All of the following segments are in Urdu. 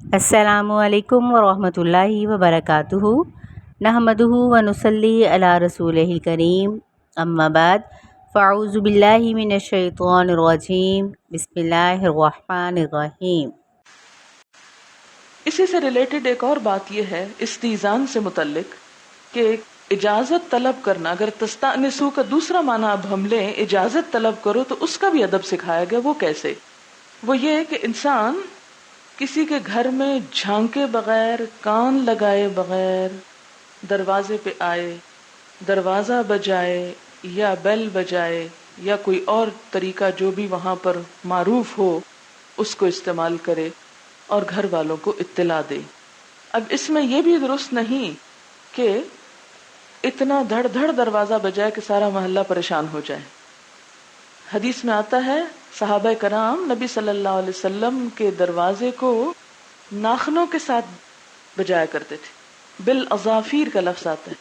السلام علیکم ورحمۃ اللہ وبرکاتہ، نحمدہ ونصلی علی رسولہ الکریم، اما بعد فاعوذ باللہ من الشیطان الرجیم، بسم اللہ الرحمن الرحیم۔ اسی سے ریلیٹڈ ایک اور بات یہ ہے استیزان سے متعلق کہ اجازت طلب کرنا، اگر تستأنسو کا دوسرا معنی اب ہم لیں اجازت طلب کرو تو اس کا بھی ادب سکھایا گیا۔ وہ کیسے؟ وہ یہ کہ انسان کسی کے گھر میں جھانکے بغیر، کان لگائے بغیر دروازے پہ آئے، دروازہ بجائے یا بیل بجائے یا کوئی اور طریقہ جو بھی وہاں پر معروف ہو اس کو استعمال کرے اور گھر والوں کو اطلاع دے۔ اب اس میں یہ بھی درست نہیں کہ اتنا دھڑ دھڑ دروازہ بجائے کہ سارا محلہ پریشان ہو جائے۔ حدیث میں آتا ہے صحابہ کرام نبی صلی اللہ علیہ وسلم کے دروازے کو ناخنوں کے ساتھ بجایا کرتے تھے، بالاظافیر کا لفظ آتا ہے،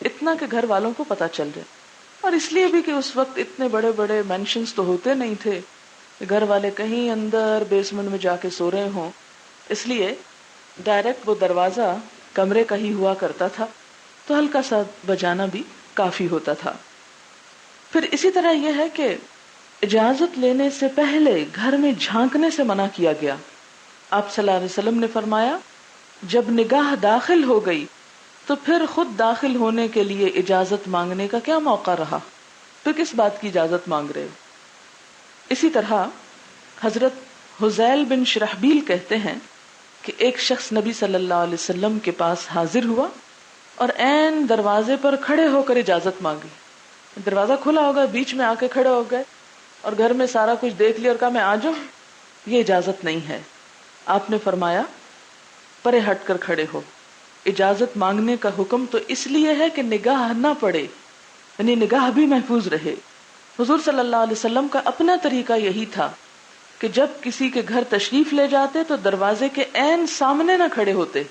اتنا کہ گھر والوں کو پتہ چل جائے۔ اور اس لیے بھی کہ اس وقت اتنے بڑے بڑے مینشنز تو ہوتے نہیں تھے کہ گھر والے کہیں اندر بیسمنٹ میں جا کے سو رہے ہوں، اس لیے ڈائریکٹ وہ دروازہ کمرے کا ہی ہوا کرتا تھا، تو ہلکا سا بجانا بھی کافی ہوتا تھا۔ پھر اسی طرح یہ ہے کہ اجازت لینے سے پہلے گھر میں جھانکنے سے منع کیا گیا۔ آپ صلی اللہ علیہ وسلم نے فرمایا جب نگاہ داخل ہو گئی تو پھر خود داخل ہونے کے لیے اجازت مانگنے کا کیا موقع رہا؟ تو کس بات کی اجازت مانگ رہے ہو؟ اسی طرح حضرت حذیل بن شرحبیل کہتے ہیں کہ ایک شخص نبی صلی اللہ علیہ وسلم کے پاس حاضر ہوا اور عین دروازے پر کھڑے ہو کر اجازت مانگی۔ دروازہ کھلا ہوگا، بیچ میں آ کے کھڑے ہو گئے اور گھر میں سارا کچھ دیکھ لیا اور کہا میں آ جاؤں، یہ اجازت نہیں ہے۔ آپ نے فرمایا پرے ہٹ کر کھڑے ہو۔ اجازت مانگنے کا حکم تو اس لیے ہے کہ نگاہ نہ پڑے، یعنی نگاہ بھی محفوظ رہے۔ حضور صلی اللہ علیہ وسلم کا اپنا طریقہ یہی تھا کہ جب کسی کے گھر تشریف لے جاتے تو دروازے کے عین سامنے نہ کھڑے ہوتے،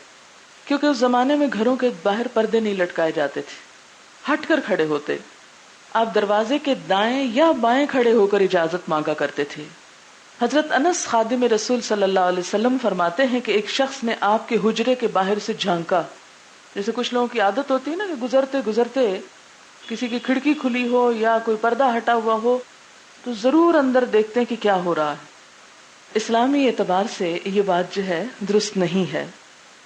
کیونکہ اس زمانے میں گھروں کے باہر پردے نہیں لٹکائے جاتے تھے، ہٹ کر کھڑے ہوتے۔ آپ دروازے کے دائیں یا بائیں کھڑے ہو کر اجازت مانگا کرتے تھے۔ حضرت انس خادم رسول صلی اللہ علیہ وسلم فرماتے ہیں کہ ایک شخص نے آپ کے حجرے کے باہر سے جھانکا۔ جیسے کچھ لوگوں کی عادت ہوتی ہے نا کہ گزرتے گزرتے کسی کی کھڑکی کھلی ہو یا کوئی پردہ ہٹا ہوا ہو تو ضرور اندر دیکھتے ہیں کہ کیا ہو رہا ہے۔ اسلامی اعتبار سے یہ بات جو ہے درست نہیں ہے۔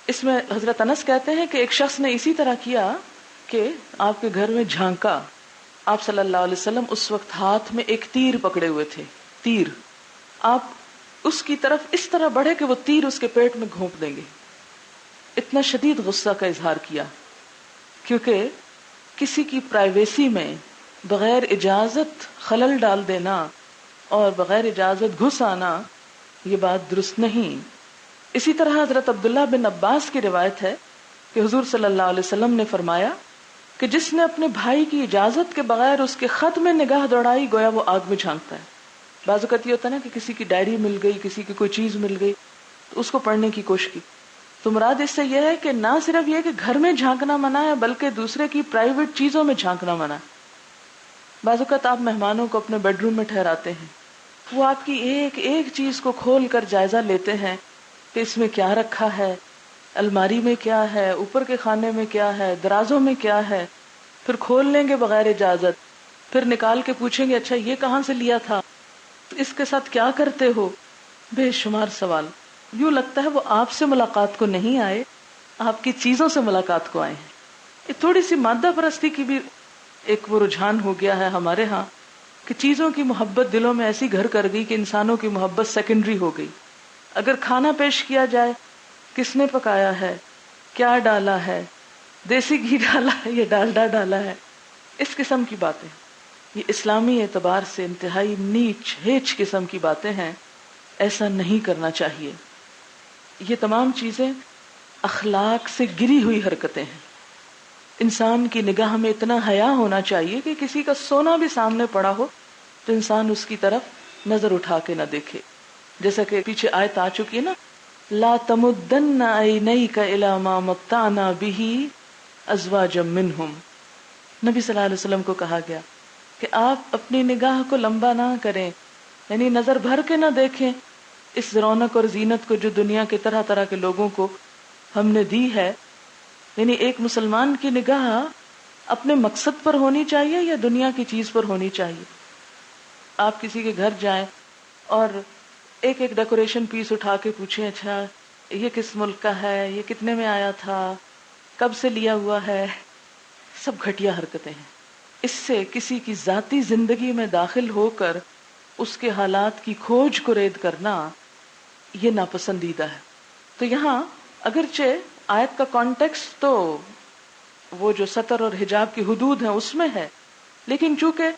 اس میں حضرت انس کہتے ہیں کہ ایک شخص نے اسی طرح کیا کہ آپ کے گھر میں جھانکا۔ آپ صلی اللہ علیہ وسلم اس وقت ہاتھ میں ایک تیر پکڑے ہوئے تھے، تیر۔ آپ اس کی طرف اس طرح بڑھے کہ وہ تیر اس کے پیٹ میں گھونپ دیں گے، اتنا شدید غصہ کا اظہار کیا، کیونکہ کسی کی پرائیویسی میں بغیر اجازت خلل ڈال دینا اور بغیر اجازت گھس آنا یہ بات درست نہیں۔ اسی طرح حضرت عبداللہ بن عباس کی روایت ہے کہ حضور صلی اللہ علیہ وسلم نے فرمایا کہ جس نے اپنے بھائی کی اجازت کے بغیر اس کے خط میں نگاہ دوڑائی گویا وہ آگ میں جھانکتا ہے۔ بعض اوقات یہ ہوتا ہے نا کہ کسی کی ڈائری مل گئی، کسی کی کوئی چیز مل گئی تو اس کو پڑھنے کی کوشش کی، تو مراد اس سے یہ ہے کہ نہ صرف یہ کہ گھر میں جھانکنا منع ہے بلکہ دوسرے کی پرائیویٹ چیزوں میں جھانکنا منع ہے۔ بعض اوقات آپ مہمانوں کو اپنے بیڈ روم میں ٹھہراتے ہیں، وہ آپ کی ایک ایک چیز کو کھول کر جائزہ لیتے ہیں کہ اس میں کیا رکھا ہے، الماری میں کیا ہے، اوپر کے خانے میں کیا ہے، درازوں میں کیا ہے، پھر کھول لیں گے بغیر اجازت، پھر نکال کے پوچھیں گے اچھا یہ کہاں سے لیا تھا، تو اس کے ساتھ کیا کرتے ہو، بے شمار سوال۔ یوں لگتا ہے وہ آپ سے ملاقات کو نہیں آئے، آپ کی چیزوں سے ملاقات کو آئے ہیں۔ یہ تھوڑی سی مادہ پرستی کی بھی ایک وہ رجحان ہو گیا ہے ہمارے ہاں کہ چیزوں کی محبت دلوں میں ایسی گھر کر گئی کہ انسانوں کی محبت سیکنڈری ہو گئی۔ اگر کھانا پیش کیا جائے کس نے پکایا ہے، کیا ڈالا ہے، دیسی گھی ڈالا ہے یا ڈالڈا ڈالا ہے، اس قسم کی باتیں یہ اسلامی اعتبار سے انتہائی نیچ ہیچ قسم کی باتیں ہیں، ایسا نہیں کرنا چاہیے۔ یہ تمام چیزیں اخلاق سے گری ہوئی حرکتیں ہیں۔ انسان کی نگاہ میں اتنا حیا ہونا چاہیے کہ کسی کا سونا بھی سامنے پڑا ہو تو انسان اس کی طرف نظر اٹھا کے نہ دیکھے، جیسا کہ پیچھے آیت آ چکی ہے نا، لا تمدن عینیک الی ما متعنا بہ ازواجا منہم۔ نبی صلی اللہ علیہ وسلم کو کہا گیا کہ آپ اپنی نگاہ کو لمبا نہ کریں، یعنی نظر بھر کے نہ دیکھیں اس رونق اور زینت کو جو دنیا کے طرح طرح کے لوگوں کو ہم نے دی ہے، یعنی ایک مسلمان کی نگاہ اپنے مقصد پر ہونی چاہیے یا دنیا کی چیز پر ہونی چاہیے؟ آپ کسی کے گھر جائیں اور ایک ایک ڈیکوریشن پیس اٹھا کے پوچھیں اچھا یہ کس ملک کا ہے، یہ کتنے میں آیا تھا، کب سے لیا ہوا ہے، سب گھٹیا حرکتیں ہیں۔ اس سے کسی کی ذاتی زندگی میں داخل ہو کر اس کے حالات کی کھوج کرید کرنا یہ ناپسندیدہ ہے۔ تو یہاں اگرچہ آیت کا کانٹیکسٹ تو وہ جو سطر اور حجاب کی حدود ہیں اس میں ہے، لیکن چونکہ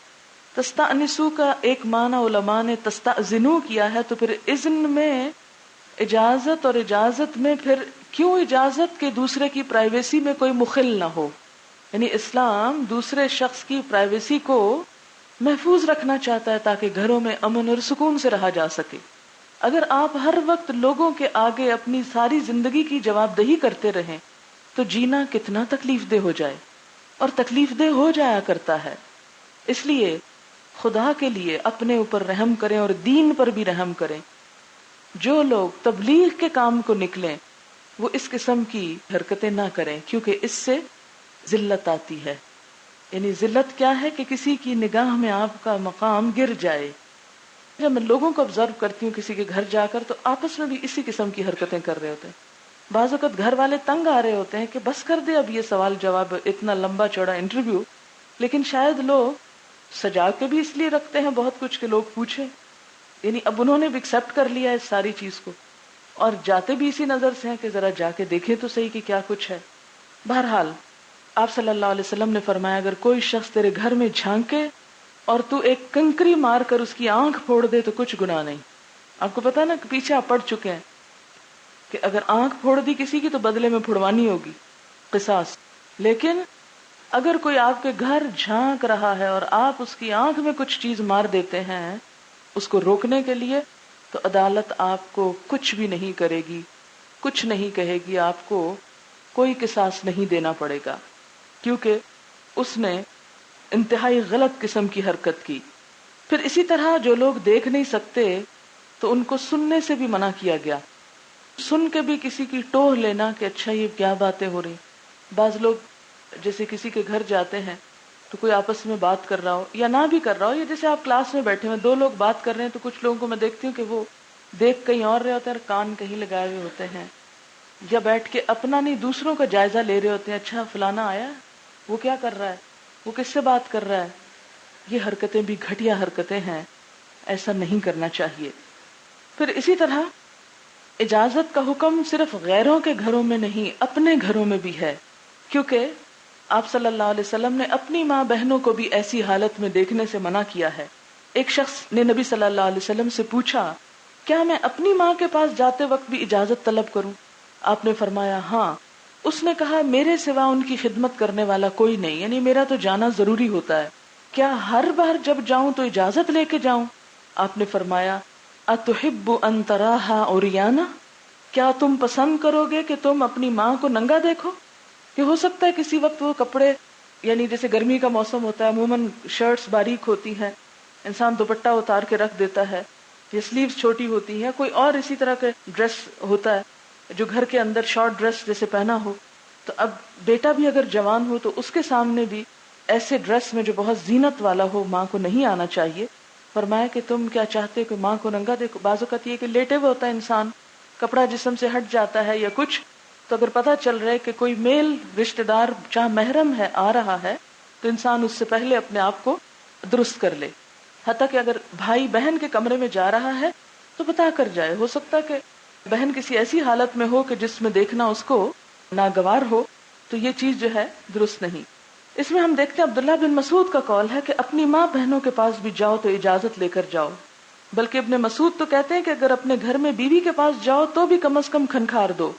تستأنسو کا ایک معنی علماء نے تستأذنو کیا ہے، تو پھر اذن میں اجازت، اور اجازت میں پھر کیوں اجازت کہ دوسرے کی پرائیویسی میں کوئی مخل نہ ہو، یعنی اسلام دوسرے شخص کی پرائیویسی کو محفوظ رکھنا چاہتا ہے تاکہ گھروں میں امن اور سکون سے رہا جا سکے۔ اگر آپ ہر وقت لوگوں کے آگے اپنی ساری زندگی کی جواب دہی کرتے رہیں تو جینا کتنا تکلیف دہ ہو جائے، اور تکلیف دہ ہو جایا کرتا ہے۔ اس لیے خدا کے لیے اپنے اوپر رحم کریں اور دین پر بھی رحم کریں۔ جو لوگ تبلیغ کے کام کو نکلیں وہ اس قسم کی حرکتیں نہ کریں، کیونکہ اس سے ذلت آتی ہے۔ یعنی ذلت کیا ہے کہ کسی کی نگاہ میں آپ کا مقام گر جائے۔ جب میں لوگوں کو آبزرو کرتی ہوں کسی کے گھر جا کر تو آپس میں بھی اسی قسم کی حرکتیں کر رہے ہوتے ہیں۔ بعض اوقات گھر والے تنگ آ رہے ہوتے ہیں کہ بس کر دے اب یہ سوال جواب، اتنا لمبا چوڑا انٹرویو، لیکن شاید لوگ سجا کے بھی اس لیے رکھتے ہیں بہت کچھ کہ لوگ پوچھیں، یعنی اب انہوں نے بھی ایکسپٹ کر لیا ہے اس ساری چیز کو، اور جاتے بھی اسی نظر سے ہیں کہ ذرا جا کے دیکھیں تو صحیح کہ کیا کچھ ہے۔ بہرحال آپ صلی اللہ علیہ وسلم نے فرمایا اگر کوئی شخص تیرے گھر میں جھانکے اور تو ایک کنکری مار کر اس کی آنکھ پھوڑ دے تو کچھ گناہ نہیں۔ آپ کو پتا نا کہ پیچھے آپ پڑ چکے ہیں کہ اگر آنکھ پھوڑ دی کسی کی تو بدلے میں پھڑوانی ہوگی، قصاص۔ لیکن اگر کوئی آپ کے گھر جھانک رہا ہے اور آپ اس کی آنکھ میں کچھ چیز مار دیتے ہیں اس کو روکنے کے لیے، تو عدالت آپ کو کچھ بھی نہیں کرے گی، کچھ نہیں کہے گی، آپ کو کوئی قصاص نہیں دینا پڑے گا، کیونکہ اس نے انتہائی غلط قسم کی حرکت کی۔ پھر اسی طرح جو لوگ دیکھ نہیں سکتے تو ان کو سننے سے بھی منع کیا گیا۔ سن کے بھی کسی کی ٹوہ لینا کہ اچھا یہ کیا باتیں ہو رہی۔ بعض لوگ جیسے کسی کے گھر جاتے ہیں تو کوئی آپس میں بات کر رہا ہو یا نہ بھی کر رہا ہو، یا جیسے آپ کلاس میں بیٹھے ہوئے دو لوگ بات کر رہے ہیں تو کچھ لوگوں کو میں دیکھتی ہوں کہ وہ دیکھ کہیں اور رہے ہوتے ہیں اور کان کہیں لگائے ہوئے ہوتے ہیں، یا بیٹھ کے اپنا نہیں دوسروں کا جائزہ لے رہے ہوتے ہیں، اچھا فلانا آیا وہ کیا کر رہا ہے، وہ کس سے بات کر رہا ہے۔ یہ حرکتیں بھی گھٹیا حرکتیں ہیں، ایسا نہیں کرنا چاہیے۔ پھر اسی طرح اجازت کا حکم صرف غیروں کے گھروں میں نہیں اپنے گھروں میں بھی ہے، کیونکہ آپ صلی اللہ علیہ وسلم نے اپنی ماں بہنوں کو بھی ایسی حالت میں دیکھنے سے منع کیا ہے۔ ایک شخص نے نبی صلی اللہ علیہ وسلم سے پوچھا کیا میں اپنی ماں کے پاس جاتے وقت بھی اجازت طلب کروں؟ آپ نے فرمایا ہاں۔ اس نے کہا میرے سوا ان کی خدمت کرنے والا کوئی نہیں، یعنی میرا تو جانا ضروری ہوتا ہے، کیا ہر بار جب جاؤں تو اجازت لے کے جاؤں؟ آپ نے فرمایا اتحب ان تراہا عریانا، کیا تم پسند کرو گے کہ تم اپنی ماں کو ننگا دیکھو؟ کہ ہو سکتا ہے کسی وقت وہ کپڑے، یعنی جیسے گرمی کا موسم ہوتا ہے عموماً شرٹس باریک ہوتی ہیں، انسان دوپٹہ اتار کے رکھ دیتا ہے، یا سلیوز چھوٹی ہوتی ہیں، کوئی اور اسی طرح کا ڈریس ہوتا ہے جو گھر کے اندر شارٹ ڈریس جیسے پہنا ہو، تو اب بیٹا بھی اگر جوان ہو تو اس کے سامنے بھی ایسے ڈریس میں جو بہت زینت والا ہو ماں کو نہیں آنا چاہیے۔ فرمایا کہ تم کیا چاہتے ہو کہ ماں کو ننگا دیکھو؟ بعض اوقات یہ کہ لیٹے ہوئے ہوتا ہے انسان، کپڑا جسم سے ہٹ جاتا ہے یا کچھ، تو اگر پتہ چل رہا ہے کہ کوئی میل رشتہ دار جہاں محرم ہے آ رہا ہے تو انسان اس سے پہلے اپنے آپ کو درست کر لے۔ حتیٰ کہ اگر بھائی بہن کے کمرے میں جا رہا ہے تو بتا کر جائے، ہو سکتا ہے کہ بہن کسی ایسی حالت میں ہو کہ جس میں دیکھنا اس کو ناگوار ہو، تو یہ چیز جو ہے درست نہیں۔ اس میں ہم دیکھتے ہیں عبداللہ بن مسعود کا قول ہے کہ اپنی ماں بہنوں کے پاس بھی جاؤ تو اجازت لے کر جاؤ، بلکہ ابن مسعود تو کہتے ہیں کہ اگر اپنے گھر میں بیوی کے پاس جاؤ تو بھی کم از کم کھنکھار دو۔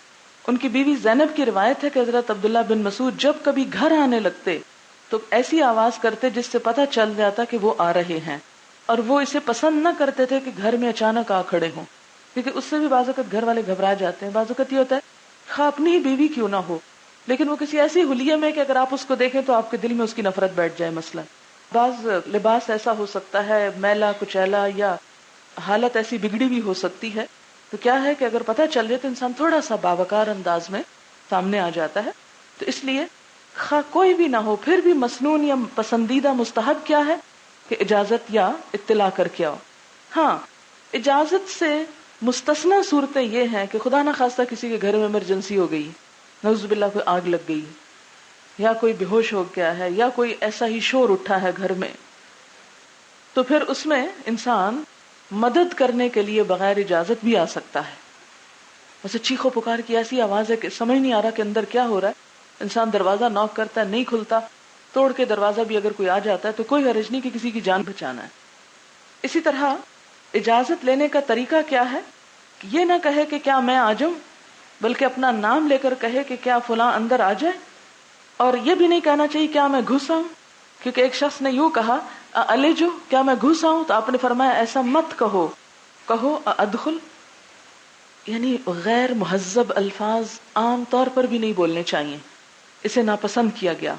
ان کی بیوی زینب کی روایت ہے کہ حضرت عبداللہ بن مسعود جب کبھی گھر آنے لگتے تو ایسی آواز کرتے جس سے پتہ چل جاتا کہ وہ آ رہے ہیں، اور وہ اسے پسند نہ کرتے تھے کہ گھر میں اچانک آ کھڑے ہوں، کیونکہ اس سے بھی بعض اوقات گھر والے گھبرا جاتے ہیں۔ بعض اوقات یہ ہوتا ہے خواہ اپنی ہی بیوی کیوں نہ ہو لیکن وہ کسی ایسی حلیے میں کہ اگر آپ اس کو دیکھیں تو آپ کے دل میں اس کی نفرت بیٹھ جائے۔ مثلا بعض لباس ایسا ہو سکتا ہے میلا کچیلا، یا حالت ایسی بگڑی بھی ہو سکتی ہے تو کیا ہے کہ اگر پتہ چل جائے تو انسان تھوڑا سا باوقار انداز میں سامنے آ جاتا ہے. تو اس لیے خواہ کوئی بھی نہ ہو پھر بھی مسنون یا پسندیدہ مستحب کیا ہے کہ اجازت یا اطلاع کر کے آؤ. ہاں اجازت سے مستثنا صورتیں یہ ہیں کہ خدا نہ خواستہ کسی کے گھر میں ایمرجنسی ہو گئی، نعوذ باللہ کوئی آگ لگ گئی، یا کوئی بے ہوش ہو گیا ہے، یا کوئی ایسا ہی شور اٹھا ہے گھر میں، تو پھر اس میں انسان مدد کرنے کے لیے بغیر اجازت بھی آ سکتا ہے. ویسے چیخو پکار کی ایسی آواز ہے کہ سمجھ نہیں آ رہا کہ اندر کیا ہو رہا ہے. انسان دروازہ نوک کرتا ہے، نہیں کھلتا، توڑ کے دروازہ بھی اگر کوئی آ جاتا ہے تو کوئی حرج نہیں کہ کسی کی جان بچانا ہے. اسی طرح اجازت لینے کا طریقہ کیا ہے؟ یہ نہ کہے کہ کیا میں آ جاؤں، بلکہ اپنا نام لے کر کہے کہ کیا فلاں اندر آ جائے. اور یہ بھی نہیں کہنا چاہیے کیا میں گھس آؤں، کیونکہ ایک شخص نے یوں کہا الجو، کیا میں گھس آؤں؟ تو آپ نے فرمایا ایسا مت کہو، کہو ادخل. یعنی غیر مہذب الفاظ عام طور پر بھی نہیں بولنے چاہیے، اسے ناپسند کیا گیا.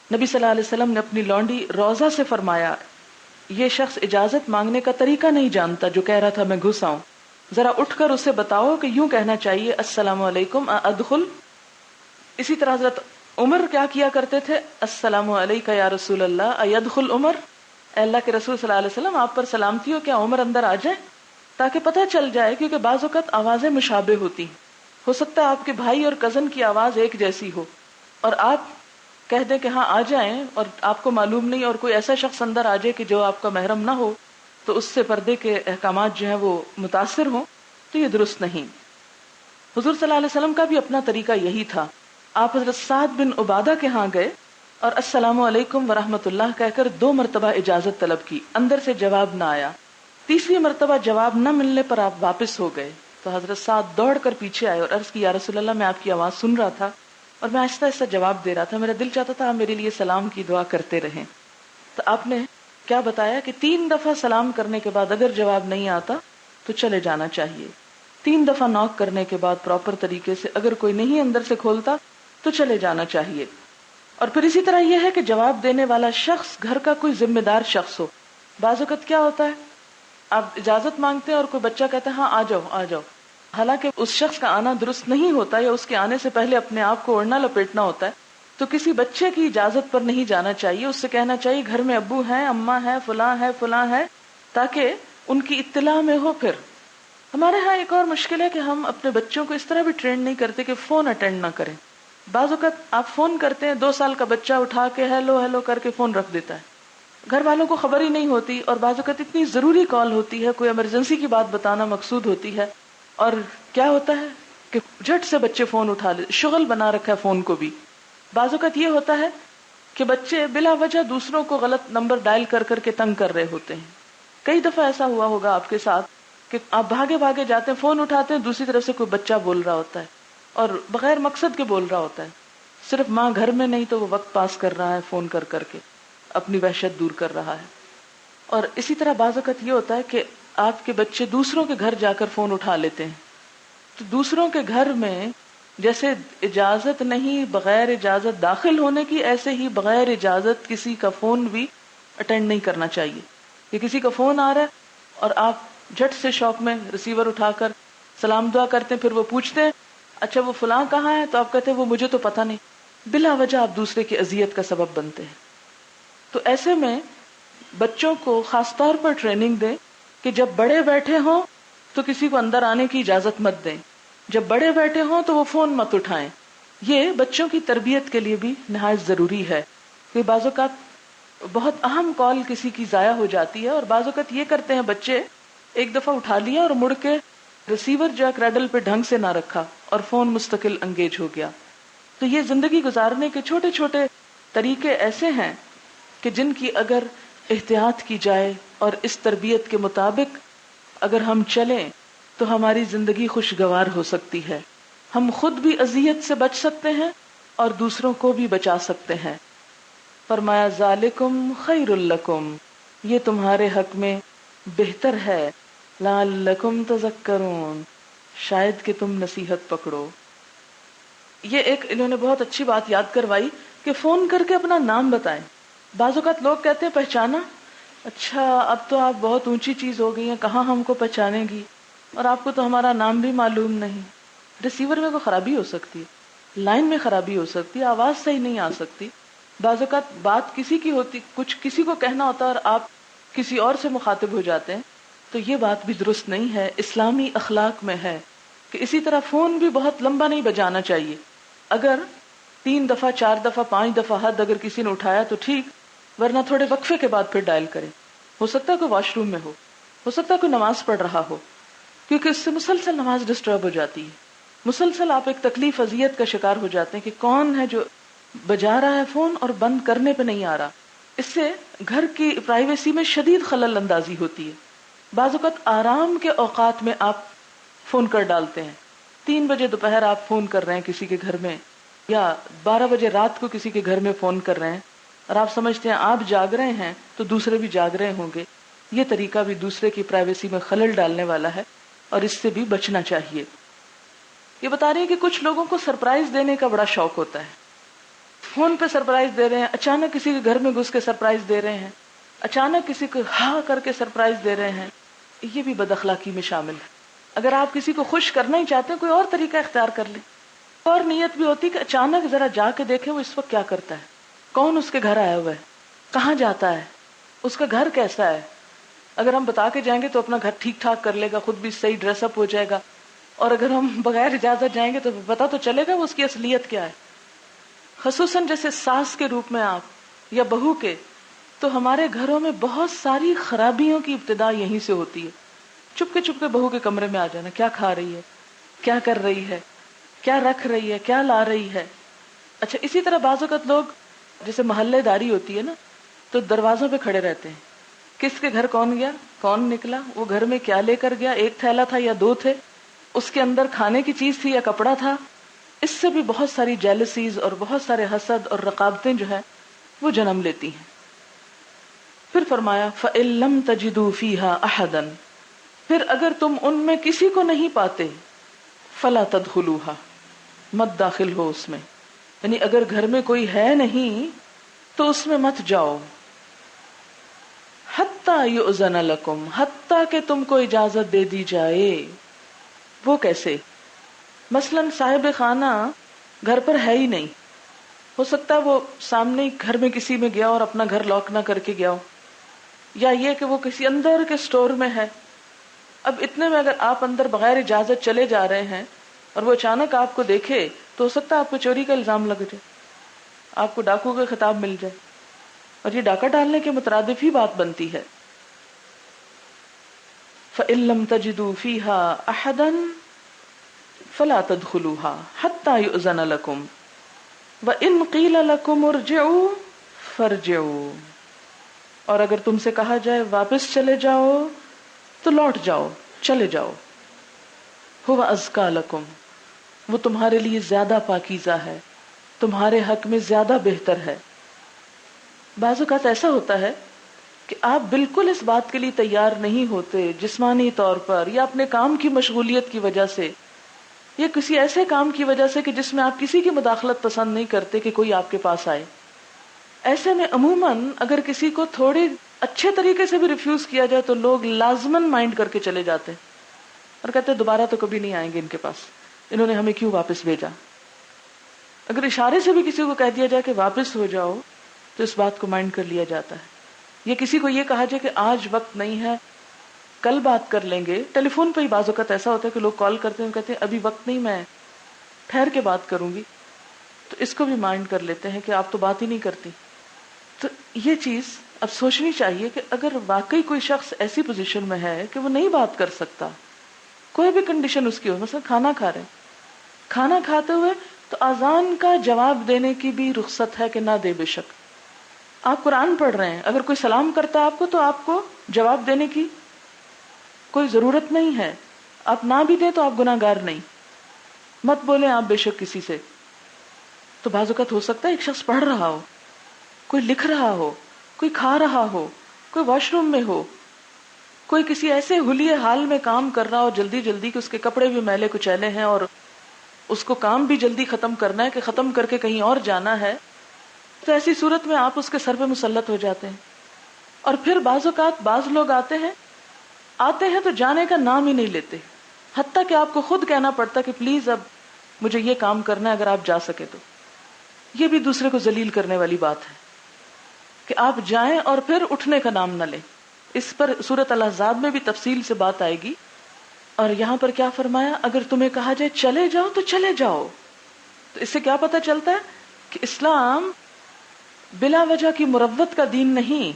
نبی صلی اللہ علیہ وسلم نے اپنی لونڈی روزہ سے فرمایا یہ شخص اجازت مانگنے کا طریقہ نہیں جانتا جو کہہ رہا تھا میں گھس آؤں، ذرا اٹھ کر اسے بتاؤ کہ یوں کہنا چاہیے السلام علیکم ادخل. اسی طرح حضرت عمر کیا کیا کرتے تھے؟ السلام علیکہ یا رسول اللہ ایدخل عمر، اے اللہ کے رسول صلی اللہ علیہ وسلم آپ پر سلامتی ہو، کیا عمر اندر آ جائے؟ تاکہ پتہ چل جائے، کیونکہ بعض اوقات آوازیں مشابہ ہوتی، ہو سکتا ہے آپ کے بھائی اور کزن کی آواز ایک جیسی ہو اور آپ کہہ دیں کہ ہاں آ جائیں، اور آپ کو معلوم نہیں اور کوئی ایسا شخص اندر آ جائے کہ جو آپ کا محرم نہ ہو، تو اس سے پردے کے احکامات جو ہیں وہ متاثر ہوں، تو یہ درست نہیں. حضور صلی اللہ علیہ وسلم کا بھی اپنا طریقہ یہی تھا. آپ حضرت سعد بن عبادہ کے ہاں گئے اور السلام علیکم ورحمۃ اللہ کہہ کر 2 مرتبہ اجازت طلب کی، اندر سے جواب نہ آیا. تیسری مرتبہ جواب نہ ملنے پر آپ واپس ہو گئے تو حضرت سعد دوڑ کر پیچھے آئے اور عرض کی یا رسول اللہ میں آپ کی آواز سن رہا تھا اور میں آہستہ آہستہ جواب دے رہا تھا، میرا دل چاہتا تھا آپ میرے لیے سلام کی دعا کرتے رہیں. تو آپ نے کیا بتایا کہ 3 دفعہ سلام کرنے کے بعد اگر جواب نہیں آتا تو چلے جانا چاہیے. 3 دفعہ نوک کرنے کے بعد پراپر طریقے سے اگر کوئی نہیں اندر سے کھولتا تو چلے جانا چاہیے. اور پھر اسی طرح یہ ہے کہ جواب دینے والا شخص گھر کا کوئی ذمہ دار شخص ہو. بعض اوقات کیا ہوتا ہے آپ اجازت مانگتے ہیں اور کوئی بچہ کہتا ہے ہاں آ جاؤ آ جاؤ، حالانکہ اس شخص کا آنا درست نہیں ہوتا یا اس کے آنے سے پہلے اپنے آپ کو اوڑھنا لپیٹنا ہوتا ہے. تو کسی بچے کی اجازت پر نہیں جانا چاہیے، اس سے کہنا چاہیے گھر میں ابو ہیں، اماں ہے، فلاں ہے، تاکہ ان کی اطلاع میں ہو. پھر ہمارے ہاں ایک اور مشکل ہے کہ ہم اپنے بچوں کو اس طرح بھی ٹرین نہیں کرتے کہ فون اٹینڈ نہ کریں. بعض اوقات آپ فون کرتے ہیں 2 سال کا بچہ اٹھا کے ہیلو ہیلو کر کے فون رکھ دیتا ہے، گھر والوں کو خبر ہی نہیں ہوتی، اور بعض اوقات اتنی ضروری کال ہوتی ہے، کوئی ایمرجنسی کی بات بتانا مقصود ہوتی ہے، اور کیا ہوتا ہے کہ جھٹ سے بچے فون اٹھا لے، شغل بنا رکھا ہے فون کو بھی. بعض اوقات یہ ہوتا ہے کہ بچے بلا وجہ دوسروں کو غلط نمبر ڈائل کر کر کے تنگ کر رہے ہوتے ہیں. کئی دفعہ ایسا ہوا ہوگا آپ کے ساتھ کہ آپ بھاگے بھاگے جاتے ہیں، فون اٹھاتے ہیں، دوسری طرف سے کوئی بچہ بول رہا ہوتا ہے اور بغیر مقصد کے بول رہا ہوتا ہے، صرف ماں گھر میں نہیں تو وہ وقت پاس کر رہا ہے فون کر کر کے، اپنی وحشت دور کر رہا ہے. اور اسی طرح بعض اوقات یہ ہوتا ہے کہ آپ کے بچے دوسروں کے گھر جا کر فون اٹھا لیتے ہیں. تو دوسروں کے گھر میں جیسے اجازت نہیں بغیر اجازت داخل ہونے کی، ایسے ہی بغیر اجازت کسی کا فون بھی اٹینڈ نہیں کرنا چاہیے. کہ کسی کا فون آ رہا ہے اور آپ جھٹ سے شوق میں ریسیور اٹھا کر سلام دعا کرتے ہیں، پھر وہ پوچھتے ہیں اچھا وہ فلاں کہاں ہے، تو آپ کہتے ہیں وہ مجھے تو پتہ نہیں. بلا وجہ آپ دوسرے کی اذیت کا سبب بنتے ہیں. تو ایسے میں بچوں کو خاص طور پر ٹریننگ دیں کہ جب بڑے بیٹھے ہوں تو کسی کو اندر آنے کی اجازت مت دیں، جب بڑے بیٹھے ہوں تو وہ فون مت اٹھائیں. یہ بچوں کی تربیت کے لیے بھی نہایت ضروری ہے کہ بعض اوقات بہت اہم کال کسی کی ضائع ہو جاتی ہے، اور بعض اوقات یہ کرتے ہیں بچے ایک دفعہ اٹھا لیا اور مڑ کے ریسیور جو ہے کریڈل پہ ڈھنگ سے نہ رکھا اور فون مستقل انگیج ہو گیا. تو یہ زندگی گزارنے کے چھوٹے چھوٹے طریقے ایسے ہیں کہ جن کی اگر احتیاط کی جائے اور اس تربیت کے مطابق اگر ہم چلیں تو ہماری زندگی خوشگوار ہو سکتی ہے. ہم خود بھی اذیت سے بچ سکتے ہیں اور دوسروں کو بھی بچا سکتے ہیں. فرمایا ذالکم خیر لکم، یہ تمہارے حق میں بہتر ہے، لعلکم تذکرون، شاید کہ تم نصیحت پکڑو. یہ ایک انہوں نے بہت اچھی بات یاد کروائی کہ فون کر کے اپنا نام بتائیں. بعض اوقات لوگ کہتے ہیں پہچانا، اچھا اب تو آپ بہت اونچی چیز ہو گئی ہیں، کہاں ہم کو پہچانے گی. اور آپ کو تو ہمارا نام بھی معلوم نہیں. ریسیور میں کوئی خرابی ہو سکتی ہے، لائن میں خرابی ہو سکتی ہے، آواز صحیح نہیں آ سکتی. بعض اوقات بات کسی کی ہوتی، کچھ کسی کو کہنا ہوتا ہے اور آپ کسی اور سے مخاطب ہو جاتے ہیں، تو یہ بات بھی درست نہیں ہے. اسلامی اخلاق میں ہے کہ اسی طرح فون بھی بہت لمبا نہیں بجانا چاہیے. اگر 3 دفعہ 4 دفعہ 5 دفعہ حد اگر کسی نے اٹھایا تو ٹھیک، ورنہ تھوڑے وقفے کے بعد پھر ڈائل کریں. ہو سکتا ہے کوئی واش روم میں ہو سکتا ہے کوئی نماز پڑھ رہا ہو، کیونکہ اس سے مسلسل نماز ڈسٹرب ہو جاتی ہے. مسلسل آپ ایک تکلیف اذیت کا شکار ہو جاتے ہیں کہ کون ہے جو بجا رہا ہے فون اور بند کرنے پہ نہیں آ رہا. اس سے گھر کی پرائیویسی میں شدید خلل اندازی ہوتی ہے. بعض اوقات آرام کے اوقات میں آپ فون کر ڈالتے ہیں. 3 بجے دوپہر آپ فون کر رہے ہیں کسی کے گھر میں، یا 12 بجے رات کو کسی کے گھر میں فون کر رہے ہیں، اور آپ سمجھتے ہیں آپ جاگ رہے ہیں تو دوسرے بھی جاگ رہے ہوں گے. یہ طریقہ بھی دوسرے کی پرائیویسی میں خلل ڈالنے والا ہے اور اس سے بھی بچنا چاہیے. یہ بتا رہی ہے کہ کچھ لوگوں کو سرپرائز دینے کا بڑا شوق ہوتا ہے. فون پہ سرپرائز دے رہے ہیں، اچانک کسی کے گھر میں گھس کے سرپرائز دے رہے ہیں، اچانک کسی کو ہاں کر کے سرپرائز دے رہے ہیں. یہ بھی بد اخلاقی میں شامل ہے. اگر آپ کسی کو خوش کرنا ہی چاہتے ہیں، کوئی اور طریقہ اختیار کر لیں. اور نیت بھی ہوتی کہ اچانک ذرا جا کے دیکھیں وہ اس وقت کیا کرتا ہے، کون اس کے گھر آیا ہوا ہے، کہاں جاتا ہے، اس کا گھر کیسا ہے. اگر ہم بتا کے جائیں گے تو اپنا گھر ٹھیک ٹھاک کر لے گا، خود بھی صحیح ڈریس اپ ہو جائے گا. اور اگر ہم بغیر اجازت جائیں گے تو پتا تو چلے گا وہ اس کی اصلیت کیا ہے. خصوصاً جیسے ساس کے روپ میں آپ یا بہو کے، تو ہمارے گھروں میں بہت ساری خرابیوں کی ابتدا یہیں سے ہوتی ہے. چپ کے بہو کے کمرے میں آ جانا، کیا کھا رہی ہے، کیا کر رہی ہے، کیا رکھ رہی ہے، کیا لا رہی ہے. اچھا اسی طرح بعض اوقات لوگ جیسے محلے داری ہوتی ہے نا، تو دروازوں پہ کھڑے رہتے ہیں، کس کے گھر کون گیا، کون نکلا، وہ گھر میں کیا لے کر گیا، 1 تھیلا تھا یا 2 تھے، اس کے اندر کھانے کی چیز تھی یا کپڑا تھا. اس سے بھی بہت ساری جیلسیز اور بہت سارے حسد اور رقابتیں جو ہیں وہ جنم لیتی ہیں. پھر فرمایا فَإِن لَّمْ تَجِدُوا فِيهَا أَحَدًا، پھر اگر تم ان میں کسی کو نہیں پاتے، فَلَا تَدْخُلُوهَا، مت داخل ہو اس میں. یعنی اگر گھر میں کوئی ہے نہیں تو اس میں مت جاؤ. حَتَّى يُؤْذَنَ لَكُمْ، حتیٰ کہ تم کو اجازت دے دی جائے. وہ کیسے؟ مثلاً صاحب خانہ گھر پر ہے ہی نہیں، ہو سکتا ہے وہ سامنے گھر میں کسی میں گیا اور اپنا گھر لاک نہ کر کے گیا ہو، یا یہ کہ وہ کسی اندر کے سٹور میں ہے. اب اتنے میں اگر آپ اندر بغیر اجازت چلے جا رہے ہیں اور وہ اچانک آپ کو دیکھے تو ہو سکتا ہے آپ کو چوری کا الزام لگ جائے، آپ کو ڈاکو کا خطاب مل جائے، اور یہ ڈاکہ ڈالنے کے مترادف ہی بات بنتی ہے. فَإِن لَّمْ تَجِدُوا فِيهَا أَحَدًا فَلَا تَدْخُلُوهَا حَتَّى يُؤْذَنَ لَكُمْ وَإِن قِيلَ لَكُمُ ارْجِعُوا فَارْجِعُوا، اور اگر تم سے کہا جائے واپس چلے جاؤ تو لوٹ جاؤ، چلے جاؤ. هُوَ أَزْكَىٰ لَكُمْ، وہ تمہارے لیے زیادہ پاکیزہ ہے، تمہارے حق میں زیادہ بہتر ہے. بعض اوقات ایسا ہوتا ہے کہ آپ بالکل اس بات کے لیے تیار نہیں ہوتے، جسمانی طور پر یا اپنے کام کی مشغولیت کی وجہ سے یا کسی ایسے کام کی وجہ سے کہ جس میں آپ کسی کی مداخلت پسند نہیں کرتے کہ کوئی آپ کے پاس آئے. ایسے میں عموماً اگر کسی کو تھوڑے اچھے طریقے سے بھی ریفیوز کیا جائے تو لوگ لازماً مائنڈ کر کے چلے جاتے ہیں اور کہتے ہیں دوبارہ تو کبھی نہیں آئیں گے ان کے پاس، انہوں نے ہمیں کیوں واپس بھیجا. اگر اشارے سے بھی کسی کو کہہ دیا جائے کہ واپس ہو جاؤ تو اس بات کو مائنڈ کر لیا جاتا ہے. یا کسی کو یہ کہا جائے کہ آج وقت نہیں ہے، کل بات کر لیں گے. ٹیلی فون پہ ہی بعض اوقات ایسا ہوتا ہے کہ لوگ کال کرتے ہیں کہتے ہیں ابھی وقت نہیں، میں ٹھہر کے بات کروں گی. تو اس کو بھی مائنڈ کر لیتے ہیں کہ آپ تو بات ہی نہیں کرتی. تو یہ چیز اب سوچنی چاہیے کہ اگر واقعی کوئی شخص ایسی پوزیشن میں ہے کہ وہ نہیں بات کر سکتا، کوئی بھی کنڈیشن اس کی ہو، مثلا کھانا کھا رہے ہیں، کھانا کھاتے ہوئے تو اذان کا جواب دینے کی بھی رخصت ہے کہ نہ دے. بے شک آپ قرآن پڑھ رہے ہیں، اگر کوئی سلام کرتا ہے آپ کو تو آپ کو جواب دینے کی کوئی ضرورت نہیں ہے. آپ نہ بھی دیں تو آپ گناہ گار نہیں. مت بولیں آپ بے شک کسی سے. تو بعض اوقات ہو سکتا ہے ایک شخص پڑھ رہا ہو، کوئی لکھ رہا ہو، کوئی کھا رہا ہو، کوئی واش روم میں ہو، کوئی کسی ایسے حلیے حال میں کام کر رہا ہو جلدی جلدی کہ اس کے کپڑے بھی میلے کچیلے ہیں اور اس کو کام بھی جلدی ختم کرنا ہے کہ ختم کر کے کہیں اور جانا ہے. تو ایسی صورت میں آپ اس کے سر پہ مسلط ہو جاتے ہیں. اور پھر بعض اوقات بعض لوگ آتے ہیں تو جانے کا نام ہی نہیں لیتے. حتیٰ کہ آپ کو خود کہنا پڑتا کہ پلیز اب مجھے یہ کام کرنا ہے اگر آپ جا سکے تو. یہ بھی دوسرے کو ذلیل کرنے والی بات ہے کہ آپ جائیں اور پھر اٹھنے کا نام نہ لیں. اس پر سورۃ الاحزاب میں بھی تفصیل سے بات آئے گی. اور یہاں پر کیا فرمایا, اگر تمہیں کہا جائے چلے جاؤ تو چلے جاؤ. تو اس سے کیا پتہ چلتا ہے کہ اسلام بلا وجہ کی مروت کا دین نہیں,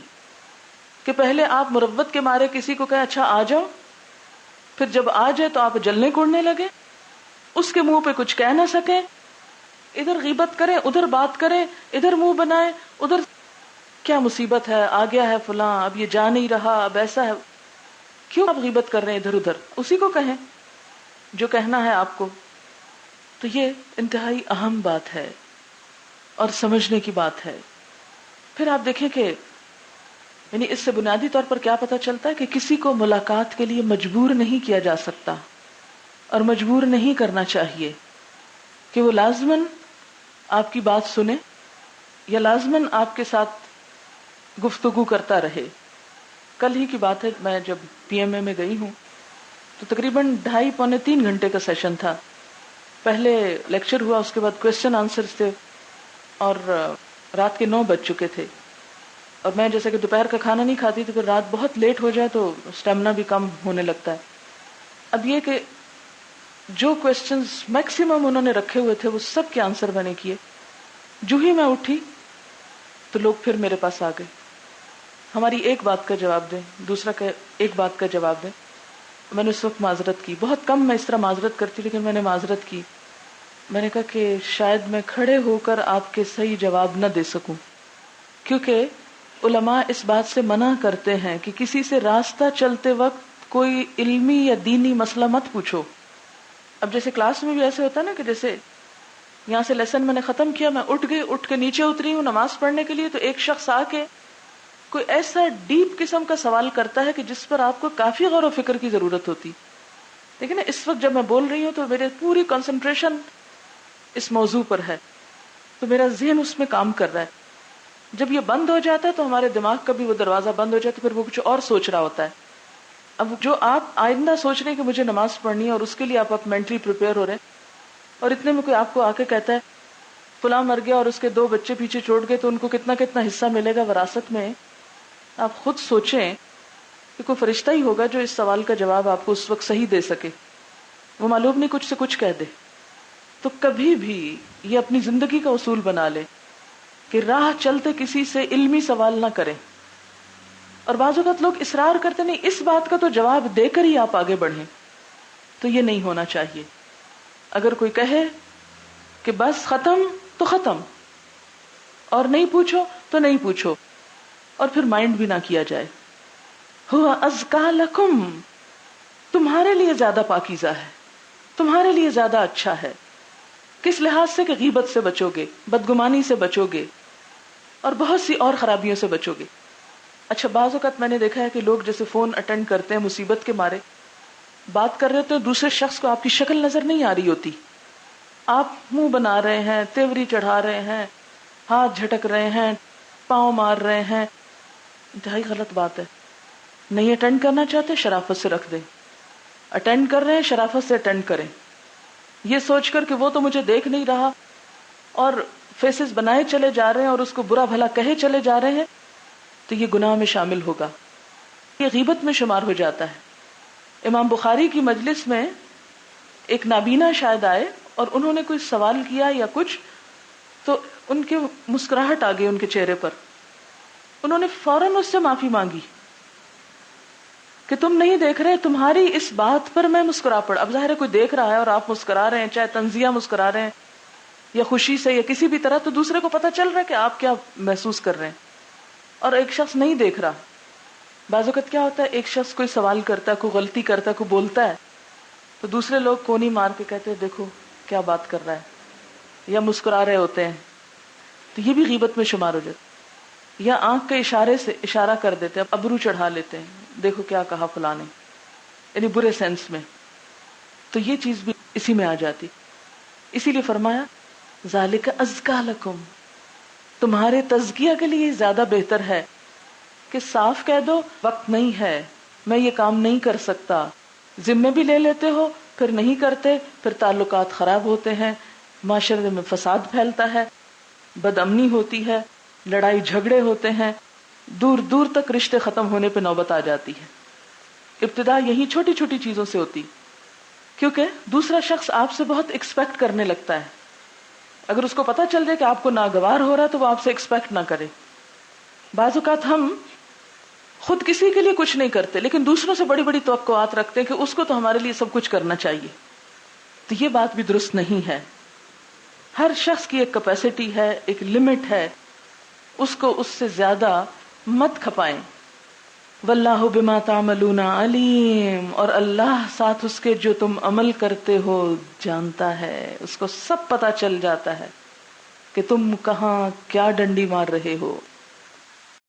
کہ پہلے آپ مروت کے مارے کسی کو کہیں اچھا آ جاؤ, پھر جب آ جائے تو آپ جلنے کوڑنے لگے, اس کے منہ پہ کچھ کہہ نہ سکیں, ادھر غیبت کریں ادھر بات کریں, ادھر منہ بنائیں ادھر کیا مصیبت ہے, آ گیا ہے فلاں, اب یہ جا نہیں رہا, اب ایسا ہے. کیوں آپ غیبت کر رہے ہیں ادھر ادھر؟ اسی کو کہیں جو کہنا ہے آپ کو. تو یہ انتہائی اہم بات ہے اور سمجھنے کی بات ہے. پھر آپ دیکھیں کہ یعنی اس سے بنیادی طور پر کیا پتہ چلتا ہے کہ کسی کو ملاقات کے لیے مجبور نہیں کیا جا سکتا اور مجبور نہیں کرنا چاہیے کہ وہ لازماً آپ کی بات سنے یا لازماً آپ کے ساتھ گفتگو کرتا رہے. کل ہی کی بات ہے, میں جب پی ایم اے میں گئی ہوں تو تقریباً 2.5-3 گھنٹے کا سیشن تھا. پہلے لیکچر ہوا, اس کے بعد کوسچن آنسرز تھے, اور رات کے 9 بج چکے تھے. اور میں جیسے کہ دوپہر کا کھانا نہیں کھاتی تو پھر رات بہت لیٹ ہو جائے تو اسٹیمنا بھی کم ہونے لگتا ہے. اب یہ کہ جو کوسچنز میکسیمم انہوں نے رکھے ہوئے تھے وہ سب کے آنسر میں نے کیے. جو ہی میں اٹھی تو لوگ پھر میرے پاس آ گئے, ہماری ایک بات کا جواب دیں, دوسرا کہ ایک بات کا جواب دیں. میں نے اس وقت معذرت کی, بہت کم میں اس طرح معذرت کرتی, لیکن میں نے معذرت کی. میں نے کہا کہ شاید میں کھڑے ہو کر آپ کے صحیح جواب نہ دے سکوں, کیونکہ علماء اس بات سے منع کرتے ہیں کہ کسی سے راستہ چلتے وقت کوئی علمی یا دینی مسئلہ مت پوچھو. اب جیسے کلاس میں بھی ایسے ہوتا ہے نا کہ جیسے یہاں سے لیسن میں نے ختم کیا, میں اٹھ گئی, اٹھ کے نیچے اتری ہوں نماز پڑھنے کے لیے, تو ایک شخص آ کے کوئی ایسا ڈیپ قسم کا سوال کرتا ہے کہ جس پر آپ کو کافی غور و فکر کی ضرورت ہوتی. لیکن نا اس وقت جب میں بول رہی ہوں تو میرے پوری کنسنٹریشن اس موضوع پر ہے, تو میرا ذہن اس میں کام کر رہا ہے. جب یہ بند ہو جاتا ہے تو ہمارے دماغ کا بھی وہ دروازہ بند ہو جاتا ہے, پھر وہ کچھ اور سوچ رہا ہوتا ہے. اب جو آپ آئندہ سوچ رہے ہیں کہ مجھے نماز پڑھنی ہے اور اس کے لیے آپ مینٹلی پریپیئر ہو رہے ہیں, اور اتنے میں کوئی آپ کو آ کے کہتا ہے فلاں مر گیا اور اس کے 2 بچے پیچھے چھوڑ گئے تو ان کو کتنا کتنا حصہ ملے گا وراثت میں, آپ خود سوچیں کہ کوئی فرشتہ ہی ہوگا جو اس سوال کا جواب آپ کو اس وقت صحیح دے سکے. وہ معلوم نہیں کچھ سے کچھ کہہ دے. تو کبھی بھی یہ اپنی زندگی کا اصول بنا لے کہ راہ چلتے کسی سے علمی سوال نہ کریں. اور بعض اوقات لوگ اصرار کرتے نہیں, اس بات کا تو جواب دے کر ہی آپ آگے بڑھیں, تو یہ نہیں ہونا چاہیے. اگر کوئی کہے کہ بس ختم تو ختم, اور نہیں پوچھو تو نہیں پوچھو, اور پھر مائنڈ بھی نہ کیا جائے. ہوا ازکا لکم, تمہارے لیے زیادہ پاکیزہ ہے, تمہارے لیے زیادہ اچھا ہے. کس لحاظ سے؟ کہ غیبت سے بچو گے, بدگمانی سے بچو گے, اور بہت سی اور خرابیوں سے بچو گے. اچھا بعض اوقات میں نے دیکھا ہے کہ لوگ جیسے فون اٹینڈ کرتے ہیں مصیبت کے مارے, بات کر رہے ہوتے ہیں, دوسرے شخص کو آپ کی شکل نظر نہیں آ رہی ہوتی, آپ منہ بنا رہے ہیں, تیوری چڑھا رہے ہیں, ہاتھ جھٹک رہے ہیں, پاؤں مار رہے ہیں. انتہائی غلط بات ہے. نہیں اٹینڈ کرنا چاہتے شرافت سے رکھ دیں, اٹینڈ کر رہے ہیں شرافت سے اٹینڈ کریں. یہ سوچ کر کہ وہ تو مجھے دیکھ نہیں رہا اور فیسز بنائے چلے جا رہے ہیں اور اس کو برا بھلا کہے چلے جا رہے ہیں, تو یہ گناہ میں شامل ہوگا, یہ غیبت میں شمار ہو جاتا ہے. امام بخاری کی مجلس میں ایک نابینا شاید آئے اور انہوں نے کوئی سوال کیا یا کچھ, تو ان کے مسکراہٹ آ گئی ان کے چہرے پر. انہوں نے فوراً اس سے معافی مانگی کہ تم نہیں دیکھ رہے, تمہاری اس بات پر میں مسکرا پڑا. اب ظاہر ہے کوئی دیکھ رہا ہے اور آپ مسکرا رہے ہیں, چاہے تنزیہ مسکرا رہے ہیں یا خوشی سے یا کسی بھی طرح, تو دوسرے کو پتا چل رہا ہے کہ آپ کیا محسوس کر رہے ہیں, اور ایک شخص نہیں دیکھ رہا. بعض اوقات کیا ہوتا ہے, ایک شخص کوئی سوال کرتا ہے, کوئی غلطی کرتا ہے, کوئی بولتا ہے, تو دوسرے لوگ کونی مار کے کہتے ہیں دیکھو کیا بات کر رہا ہے, یا مسکرا رہے ہوتے ہیں, تو یہ بھی غیبت میں شمار ہو جاتا. یا آنکھ کے اشارے سے اشارہ کر دیتے ہیں, ابرو چڑھا لیتے ہیں, دیکھو کیا کہا فلاں نے, یعنی برے سینس میں, تو یہ چیز بھی اسی میں آ جاتی. اسی لیے فرمایا ذالک ازکا لکم, تمہارے تزکیہ کے لیے زیادہ بہتر ہے کہ صاف کہہ دو وقت نہیں ہے, میں یہ کام نہیں کر سکتا, ذمے بھی لے لیتے ہو, پھر نہیں کرتے، پھر تعلقات خراب ہوتے ہیں، معاشرے میں فساد پھیلتا ہے، بد امنی ہوتی ہے، لڑائی جھگڑے ہوتے ہیں، دور دور تک رشتے ختم ہونے پہ نوبت آ جاتی ہے۔ ابتدا یہی چھوٹی چھوٹی چیزوں سے ہوتی، کیونکہ دوسرا شخص آپ سے بہت ایکسپیکٹ کرنے لگتا ہے۔ اگر اس کو پتا چل جائے کہ آپ کو ناگوار ہو رہا ہے تو وہ آپ سے ایکسپیکٹ نہ کرے۔ بعض اوقات ہم خود کسی کے لیے کچھ نہیں کرتے لیکن دوسروں سے بڑی بڑی توقعات رکھتے ہیں کہ اس کو تو ہمارے لیے سب کچھ کرنا چاہیے، تو یہ بات بھی درست نہیں ہے۔ ہر شخص کی ایک کیپیسٹی ہے، ایک لمٹ ہے، اس کو اس سے زیادہ مت کھپائیں۔ واللہ بما تعملون علیم، اور اللہ ساتھ اس کے جو تم عمل کرتے ہو جانتا ہے، اس کو سب پتا چل جاتا ہے کہ تم کہاں کیا ڈنڈی مار رہے ہو۔